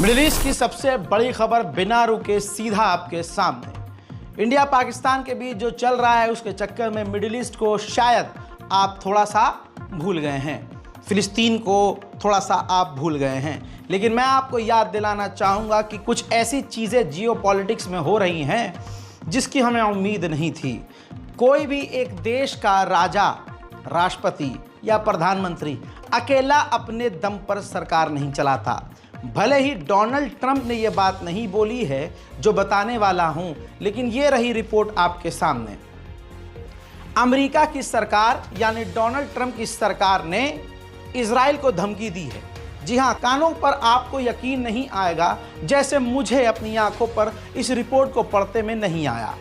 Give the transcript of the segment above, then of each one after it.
Middle east की सबसे बड़ी खबर बिना रुके सीधा आपके सामने। इंडिया पाकिस्तान के बीच जो चल रहा है उसके चक्कर में मिडिल ईस्ट को शायद आप थोड़ा सा भूल गए हैं, फिलिस्तीन को थोड़ा सा आप भूल गए हैं। लेकिन मैं आपको याद दिलाना चाहूँगा कि कुछ ऐसी चीज़ें जियोपॉलिटिक्स में हो रही हैं जिसकी हमें उम्मीद नहीं थी। कोई भी एक देश का राजा, राष्ट्रपति या प्रधानमंत्री अकेला अपने दम पर सरकार नहीं चलाता। भले ही डोनाल्ड ट्रंप ने यह बात नहीं बोली है जो बताने वाला हूं, लेकिन ये रही रिपोर्ट आपके सामने। अमेरिका की सरकार यानी डोनाल्ड ट्रंप की सरकार ने इजराइल को धमकी दी है। जी हां, कानों पर आपको यकीन नहीं आएगा जैसे मुझे अपनी आंखों पर इस रिपोर्ट को पढ़ते में नहीं आया।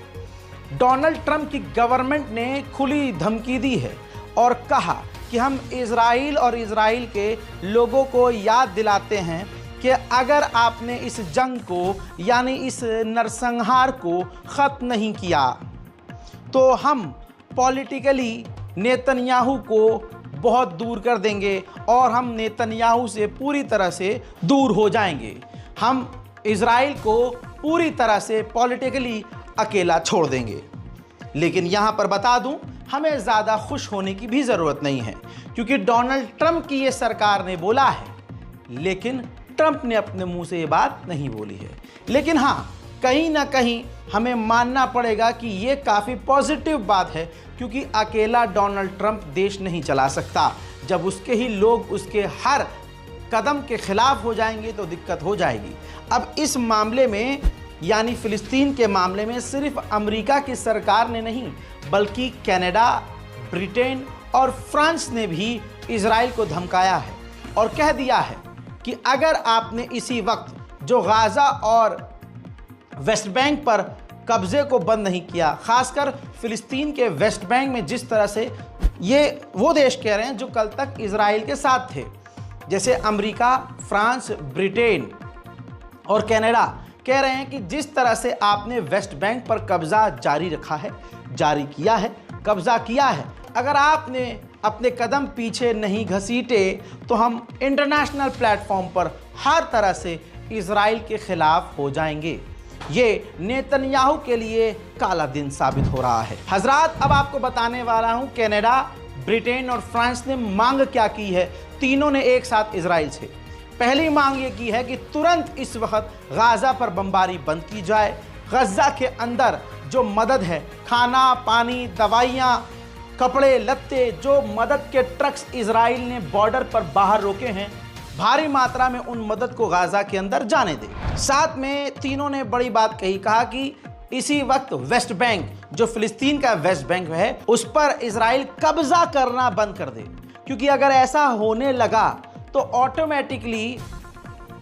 डोनाल्ड ट्रंप की गवर्नमेंट ने खुली धमकी दी है और कहा कि हम इजराइल और इजराइल के लोगों को याद दिलाते हैं कि अगर आपने इस जंग को यानी इस नरसंहार को ख़त्म नहीं किया तो हम पॉलिटिकली नेतन्याहू को बहुत दूर कर देंगे और हम नेतन्याहू से पूरी तरह से दूर हो जाएंगे। हम इजराइल को पूरी तरह से पॉलिटिकली अकेला छोड़ देंगे। लेकिन यहाँ पर बता दूँ, हमें ज़्यादा खुश होने की भी ज़रूरत नहीं है क्योंकि डोनाल्ड ट्रंप की ये सरकार ने बोला है, लेकिन ट्रंप ने अपने मुंह से ये बात नहीं बोली है। लेकिन हाँ, कहीं ना कहीं हमें मानना पड़ेगा कि ये काफ़ी पॉजिटिव बात है क्योंकि अकेला डोनाल्ड ट्रंप देश नहीं चला सकता। जब उसके ही लोग उसके हर कदम के खिलाफ हो जाएंगे तो दिक्कत हो जाएगी। अब इस मामले में यानी फ़िलिस्तीन के मामले में सिर्फ अमेरिका की सरकार ने नहीं बल्कि कनाडा, ब्रिटेन और फ्रांस ने भी इजराइल को धमकाया है और कह दिया है कि अगर आपने इसी वक्त जो गाज़ा और वेस्ट बैंक पर कब्ज़े को बंद नहीं किया, खासकर फ़िलिस्तीन के वेस्ट बैंक में जिस तरह से ये वो देश कह रहे हैं जो कल तक इजराइल के साथ थे, जैसे अमेरिका, फ्रांस, ब्रिटेन और कनाडा कह रहे हैं कि जिस तरह से आपने वेस्ट बैंक पर कब्ज़ा जारी रखा है, जारी किया है, कब्ज़ा किया है, अगर आपने अपने कदम पीछे नहीं घसीटे तो हम इंटरनेशनल प्लेटफॉर्म पर हर तरह से इजराइल के खिलाफ हो जाएंगे। ये नेतन्याहू के लिए काला दिन साबित हो रहा है। हजरात, अब आपको बताने वाला हूं कनाडा, ब्रिटेन और फ्रांस ने मांग क्या की है। तीनों ने एक साथ इजराइल से पहली मांग ये की है कि तुरंत इस वक्त गाज़ा पर बमबारी बंद की जाए। गज़ा के अंदर जो मदद है, खाना, पानी, दवाइयाँ, कपड़े लत्ते, जो मदद के ट्रक्स इजराइल ने बॉर्डर पर बाहर रोके हैं, भारी मात्रा में उन मदद को गाज़ा के अंदर जाने दे। साथ में तीनों ने बड़ी बात कही, कहा कि इसी वक्त वेस्ट बैंक जो फ़िलिस्तीन का वेस्ट बैंक है उस पर इजराइल कब्ज़ा करना बंद कर दे, क्योंकि अगर ऐसा होने लगा तो ऑटोमेटिकली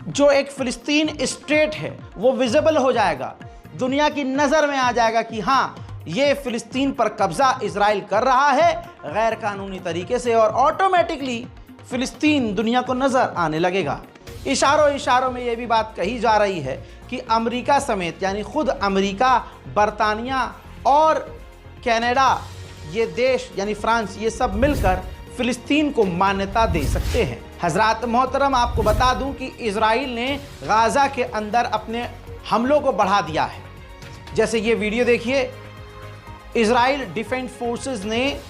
जो एक फ़िलिस्तीन स्टेट है वो विजिबल हो जाएगा, दुनिया की नज़र में आ जाएगा कि हाँ, ये फ़िलिस्तीन पर कब्ज़ा इजराइल कर रहा है गैर कानूनी तरीके से, और ऑटोमेटिकली फ़िलिस्तीन दुनिया को नज़र आने लगेगा। इशारों में ये भी बात कही जा रही है कि अमेरिका समेत यानी खुद अमेरिका, बरतानिया और कनाडा, ये देश यानी फ्रांस, ये सब मिलकर फ़िलिस्तीन को मान्यता दे सकते हैं। हज़रात मोहतरम, आपको बता दूं कि इजराइल ने गाज़ा के अंदर अपने हमलों को बढ़ा दिया है। जैसे ये वीडियो देखिए, इजराइल डिफेंस फोर्सेस ने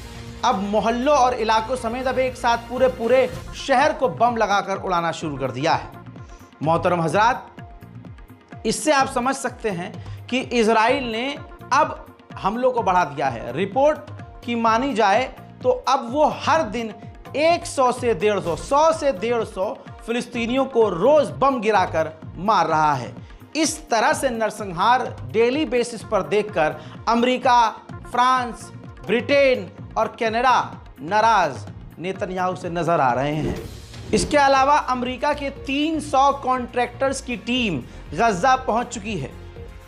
अब मोहल्लों और इलाकों समेत अब एक साथ पूरे शहर को बम लगाकर उड़ाना शुरू कर दिया है। मोहतरम हजरात, इससे आप समझ सकते हैं कि इजराइल ने अब हमलों को बढ़ा दिया है। रिपोर्ट की मानी जाए तो अब वो हर दिन 100 से 150 फिलिस्तीनियों को रोज़ बम गिराकर मार रहा है। इस तरह से नरसंहार डेली बेसिस पर देखकर अमेरिका, फ्रांस, ब्रिटेन और कनाडा नाराज नेतन्याहू से नजर आ रहे हैं। इसके अलावा अमेरिका के 300 कॉन्ट्रैक्टर्स की टीम गज़ा पहुंच चुकी है।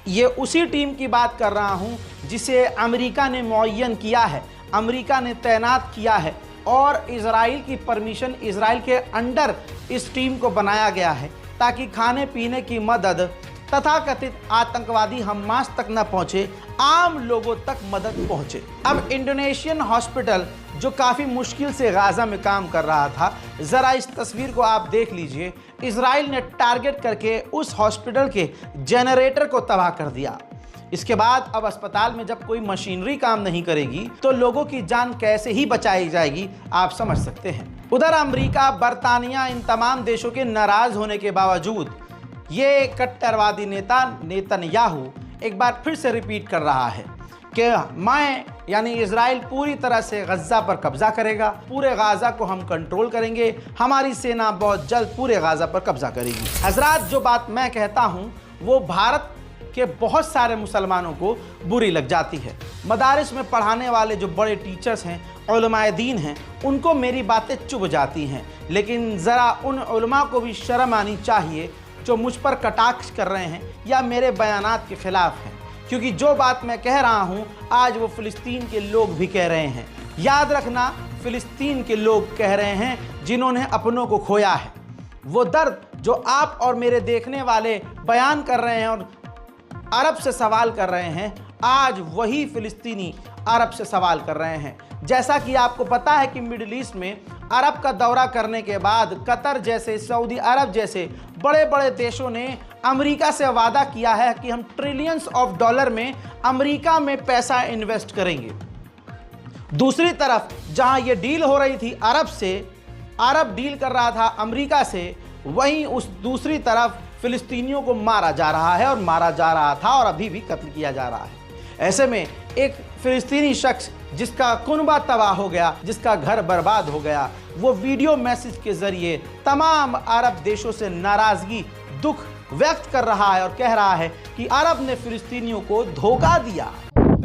ये उसी टीम की बात कर रहा हूं जिसे अमेरिका ने मुअय्यन किया है, अमेरिका ने तैनात किया है और इजराइल की परमिशन, इजराइल के अंडर इस टीम को बनाया गया है ताकि खाने पीने की मदद तथाकथित आतंकवादी हमास तक न पहुंचे, आम लोगों तक मदद पहुंचे। अब इंडोनेशियन हॉस्पिटल जो काफ़ी मुश्किल से गाज़ा में काम कर रहा था। ज़रा इस तस्वीर को आप देख लीजिए। इजराइल ने टारगेट करके उस हॉस्पिटल के जनरेटर को तबाह कर दिया। इसके बाद अब अस्पताल में जब कोई मशीनरी काम नहीं करेगी तो लोगों की जान कैसे ही बचाई जाएगी, आप समझ सकते हैं। उधर अमेरिका, बरतानिया, इन तमाम देशों के नाराज होने के बावजूद ये कट्टरवादी नेता नेतन्याहू एक बार फिर से रिपीट कर रहा है कि मैं यानी इजराइल पूरी तरह से गज़ा पर कब्जा करेगा, पूरे गाज़ा को हम कंट्रोल करेंगे, हमारी सेना बहुत जल्द पूरे गाज़ा पर कब्जा करेगी। हजरात, जो बात मैं कहता हूँ वो भारत के बहुत सारे मुसलमानों को बुरी लग जाती है। मदारिस में पढ़ाने वाले जो बड़े टीचर्स हैं, उलमाए दीन हैं, उनको मेरी बातें चुभ जाती हैं। लेकिन ज़रा उन उलमा को भी शर्म आनी चाहिए जो मुझ पर कटाक्ष कर रहे हैं या मेरे बयानात के ख़िलाफ़ हैं, क्योंकि जो बात मैं कह रहा हूँ आज वो फ़िलिस्तीन के लोग भी कह रहे हैं। याद रखना, फ़िलिस्तीन के लोग कह रहे हैं जिन्होंने अपनों को खोया है। वो दर्द जो आप और मेरे देखने वाले बयान कर रहे हैं और अरब से सवाल कर रहे हैं, आज वही फ़िलिस्तीनी अरब से सवाल कर रहे हैं। जैसा कि आपको पता है कि मिडिल ईस्ट में अरब का दौरा करने के बाद कतर जैसे, सऊदी अरब जैसे बड़े बड़े देशों ने अमेरिका से वादा किया है कि हम ट्रिलियंस ऑफ डॉलर में अमेरिका में पैसा इन्वेस्ट करेंगे। दूसरी तरफ जहां ये डील हो रही थी अरब से, अरब डील कर रहा था अमेरिका से, वहीं उस दूसरी तरफ फ़िलिस्तीनियों को मारा जा रहा है और मारा जा रहा था और अभी भी कत्ल किया जा रहा है। ऐसे में एक फ़िलिस्तीनी शख्स जिसका कुनबा तबाह हो गया, जिसका घर बर्बाद हो गया, वो वीडियो मैसेज के ज़रिए तमाम अरब देशों से नाराज़गी, दुख व्यक्त कर रहा है और कह रहा है कि अरब ने फ़िलिस्तीनियों को धोखा दिया।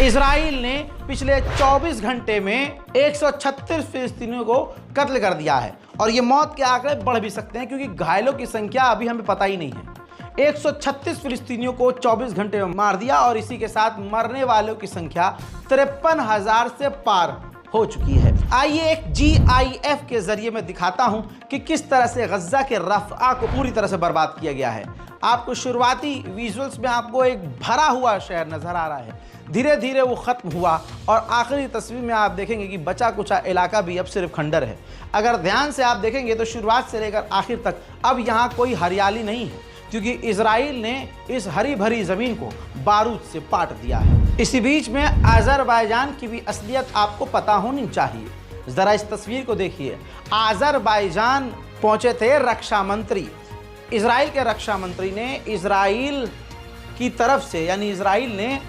इजराइल ने पिछले 24 घंटे में 136 फिलिस्तीनियों को कत्ल कर दिया है और ये मौत के आंकड़े बढ़ भी सकते हैं क्योंकि घायलों की संख्या अभी हमें पता ही नहीं है। 136 फिलिस्तीनियों को 24 घंटे में मार दिया और इसी के साथ मरने वालों की संख्या 53,000 से पार हो चुकी है। आइए एक GIF के जरिए मैं दिखाता हूं कि किस तरह से गज़ा के रफ़ा को पूरी तरह से बर्बाद किया गया है। आपको शुरुआती विजुअल्स में आपको एक भरा हुआ शहर नज़र आ रहा है, धीरे धीरे वो ख़त्म हुआ और आखिरी तस्वीर में आप देखेंगे कि बचा कुचा इलाका भी अब सिर्फ खंडर है। अगर ध्यान से आप देखेंगे तो शुरुआत से लेकर आखिर तक अब यहाँ कोई हरियाली नहीं है क्योंकि इजराइल ने इस हरी भरी ज़मीन को बारूद से पाट दिया है। इसी बीच में अज़रबैजान की भी असलियत आपको पता होनी चाहिए। ज़रा इस तस्वीर को देखिए। अज़रबैजान पहुँचे थे रक्षा मंत्री। इजराइल के रक्षा मंत्री ने इजराइल की तरफ से यानी इजराइल ने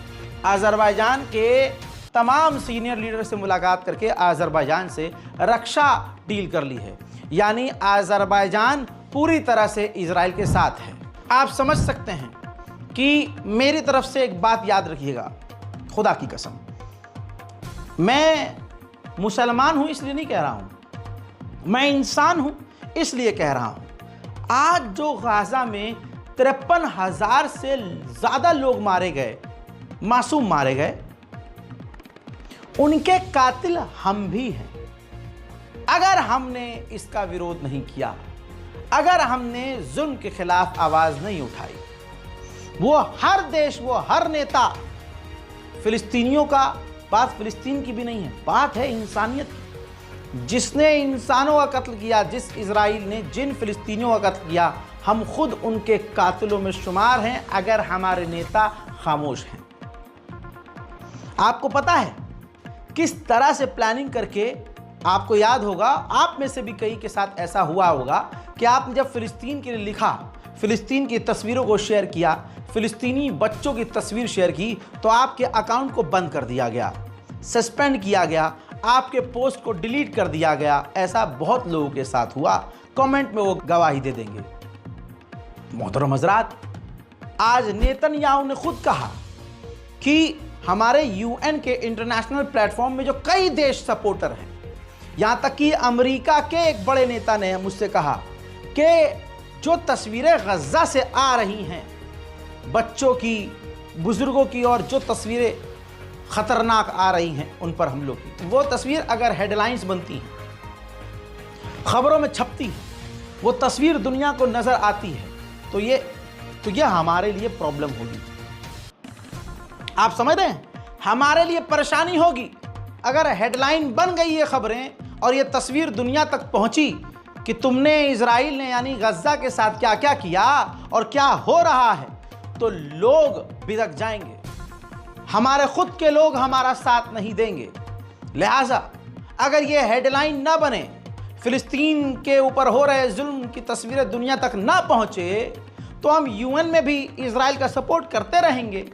अज़रबैजान के तमाम सीनियर लीडर से मुलाकात करके अज़रबैजान से रक्षा डील कर ली है, यानी अज़रबैजान पूरी तरह से इजराइल के साथ है। आप समझ सकते हैं कि मेरी तरफ से एक बात याद रखिएगा, खुदा की कसम, मैं मुसलमान हूँ इसलिए नहीं कह रहा हूँ, मैं इंसान हूँ इसलिए कह रहा हूँ। आज जो गाज़ा में 53,000 से ज़्यादा लोग मारे गए, मासूम मारे गए, उनके कातिल हम भी हैं। अगर हमने इसका विरोध नहीं किया, अगर हमने जुल्म के खिलाफ आवाज़ नहीं उठाई, वो हर देश, वो हर नेता, फिलिस्तीनियों का बात फिलिस्तीन की भी नहीं है, बात है इंसानियत की। जिसने इंसानों का कत्ल किया, जिस इजराइल ने जिन फिलिस्तीनियों का कत्ल किया, हम खुद उनके कातिलों में शुमार हैं अगर हमारे नेता खामोश हैं। आपको पता है किस तरह से प्लानिंग करके आपको याद होगा, आप में से भी कई के साथ ऐसा हुआ होगा कि आपने जब फ़िलिस्तीन के लिए लिखा, फ़िलिस्तीन की तस्वीरों को शेयर किया, फ़िलिस्तीनी बच्चों की तस्वीर शेयर की, तो आपके अकाउंट को बंद कर दिया गया, सस्पेंड किया गया, आपके पोस्ट को डिलीट कर दिया गया। ऐसा बहुत लोगों के साथ हुआ, कमेंट में वो गवाही दे देंगे। मोहतरम हज़रात, आज नेतन्याहू ने खुद कहा कि हमारे यूएन के इंटरनेशनल प्लेटफॉर्म में जो कई देश सपोर्टर हैं, यहाँ तक कि अमेरिका के एक बड़े नेता ने मुझसे कहा कि जो तस्वीरें गज़ा से आ रही हैं, बच्चों की, बुज़ुर्गों की, और जो तस्वीरें ख़तरनाक आ रही हैं उन पर हमलों की, वो तस्वीर अगर हेडलाइंस बनती हैं, खबरों में छपती है, वो तस्वीर दुनिया को नज़र आती है, तो ये हमारे लिए प्रॉब्लम होगी। आप समझ रहे हैं, हमारे लिए परेशानी होगी अगर हेडलाइन बन गई ये खबरें और ये तस्वीर दुनिया तक पहुंची कि तुमने, इजराइल ने यानी गज़ा के साथ क्या क्या किया और क्या हो रहा है, तो लोग बिदक जाएंगे, हमारे खुद के लोग हमारा साथ नहीं देंगे। लिहाजा अगर ये हेडलाइन ना बने, फ़िलिस्तीन के ऊपर हो रहे जुल्म की तस्वीरें दुनिया तक ना पहुँचे, तो हम यूएन में भी इजराइल का सपोर्ट करते रहेंगे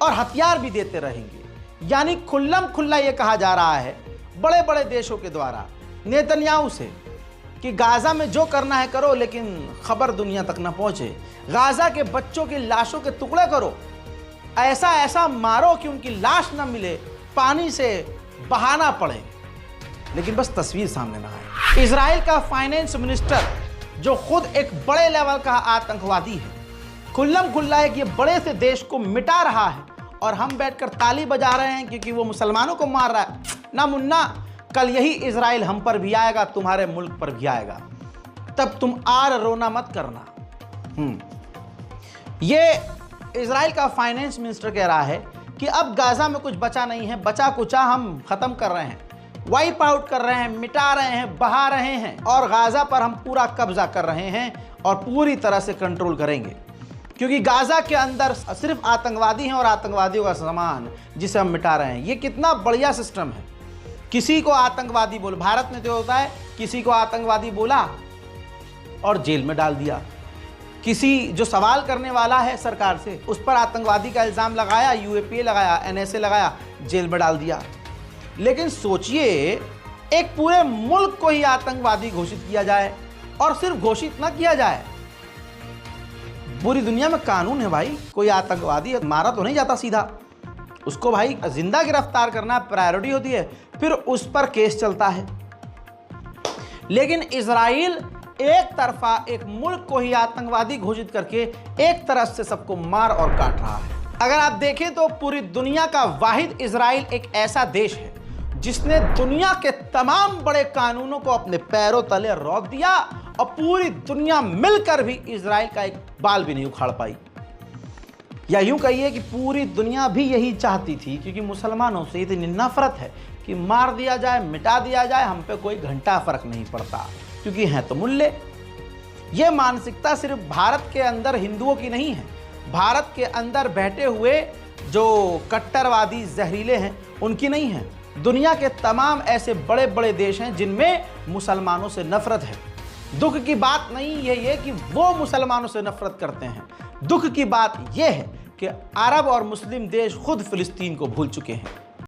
और हथियार भी देते रहेंगे। यानी खुल्लम खुल्ला ये कहा जा रहा है बड़े बड़े देशों के द्वारा नेतन्याहू से कि गाज़ा में जो करना है करो, लेकिन खबर दुनिया तक ना पहुँचे। गाज़ा के बच्चों की लाशों के टुकड़े करो, ऐसा ऐसा मारो कि उनकी लाश ना मिले, पानी से बहाना पड़े, लेकिन बस तस्वीर सामने ना आए। इजराइल का फाइनेंस मिनिस्टर, जो खुद एक बड़े लेवल का आतंकवादी है, खुल्लम खुल्ला है कि ये बड़े से देश को मिटा रहा है और हम बैठकर ताली बजा रहे हैं क्योंकि वो मुसलमानों को मार रहा है। ना मुन्ना, कल यही इजराइल हम पर भी आएगा, तुम्हारे मुल्क पर भी आएगा, तब तुम आर रोना मत करना। ये इजराइल का फाइनेंस मिनिस्टर कह रहा है कि अब गाज़ा में कुछ बचा नहीं है, बचा कुचा हम ख़त्म कर रहे हैं, वाइप आउट कर रहे हैं, मिटा रहे हैं, बहा रहे हैं, और गाज़ा पर हम पूरा कब्जा कर रहे हैं और पूरी तरह से कंट्रोल करेंगे, क्योंकि गाज़ा के अंदर सिर्फ आतंकवादी हैं और आतंकवादियों का सामान जिसे हम मिटा रहे हैं। ये कितना बढ़िया सिस्टम है। किसी को आतंकवादी बोल, भारत में तो होता है, किसी को आतंकवादी बोला और जेल में डाल दिया, किसी जो सवाल करने वाला है सरकार से उस पर आतंकवादी का इल्ज़ाम लगाया, यूएपीए लगाया, एनएसए लगाया, जेल में डाल दिया। लेकिन सोचिए, एक पूरे मुल्क को ही आतंकवादी घोषित किया जाए, और सिर्फ घोषित ना किया जाए, पूरी दुनिया में कानून है भाई, कोई आतंकवादी मारा तो नहीं जाता सीधा, उसको भाई जिंदा गिरफ्तार करना प्रायोरिटी होती है, फिर उस पर केस चलता है। लेकिन इजराइल एक तरफा एक मुल्क को ही आतंकवादी घोषित करके एक तरफ से सबको मार और काट रहा है। अगर आप देखें तो पूरी दुनिया का वाहिद इजराइल एक ऐसा देश है जिसने दुनिया के तमाम बड़े कानूनों को अपने पैरों तले रौंद दिया, और पूरी दुनिया मिलकर भी इजराइल का एक बाल भी नहीं उखाड़ पाई। या यूं कहिए कि पूरी दुनिया भी यही चाहती थी, क्योंकि मुसलमानों से इतनी नफरत है कि मार दिया जाए, मिटा दिया जाए, हम पे कोई घंटा फर्क नहीं पड़ता, क्योंकि हैं तो मुल्ले। ये मानसिकता सिर्फ भारत के अंदर हिंदुओं की नहीं है, भारत के अंदर बैठे हुए जो कट्टरवादी जहरीले हैं उनकी नहीं है। दुनिया के तमाम ऐसे बड़े बड़े देश हैं जिनमें मुसलमानों से नफरत है। दुख की बात नहीं ये कि वो मुसलमानों से नफरत करते हैं, दुख की बात यह है कि अरब और मुस्लिम देश खुद फिलिस्तीन को भूल चुके हैं।